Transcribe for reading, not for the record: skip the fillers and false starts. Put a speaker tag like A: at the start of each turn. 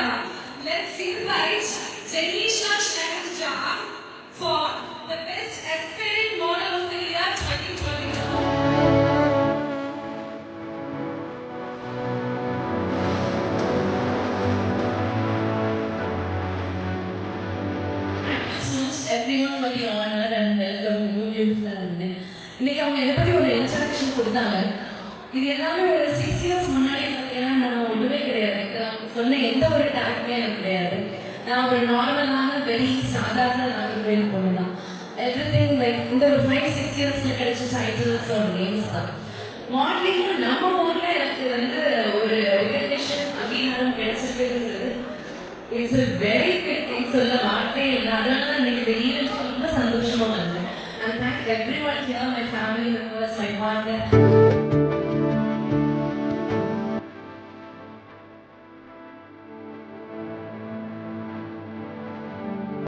A: Let's invite Janisha Shahjah for the Best Aspiring Model of the Year 2022. Everyone for the honor and welcome you London. இன்னைக்கு அவங்க எதை பற்றி ஒரு introduction கொடுத்தாங்க. இது எல்லாமே ஒரு 6 years முன்னாடி பார்த்தீங்கன்னா நான் ஒன்றுமே கிடையாது. நான் சொன்ன எந்த ஒரு டேக்குமே எனக்கு கிடையாது. நான் ஒரு நார்மலான வெரி சாதாரண நாகர்வேல் பொண்ணு தான். எவ்ரிதிங் லைக் இந்த ஒரு 5-6 இயர்ஸில் கிடைச்ச டைட்டில்ஸ் ஒரு நேம்ஸ் தான். மாடலிங்ல நம்ம ஊரில் எனக்கு வந்து ஒரு ரெகக்னிஷன் அங்கீகாரம் கிடைச்சிருக்குங்கிறது it's a very big thing. சொல்ல வார்த்தை இல்லை. அதனால தான் இன்னைக்கு இந்த ஈவெண்ட் ரொம்ப சந்தோஷமாக வந்தேன். And thank everyone here, my family members, my partner.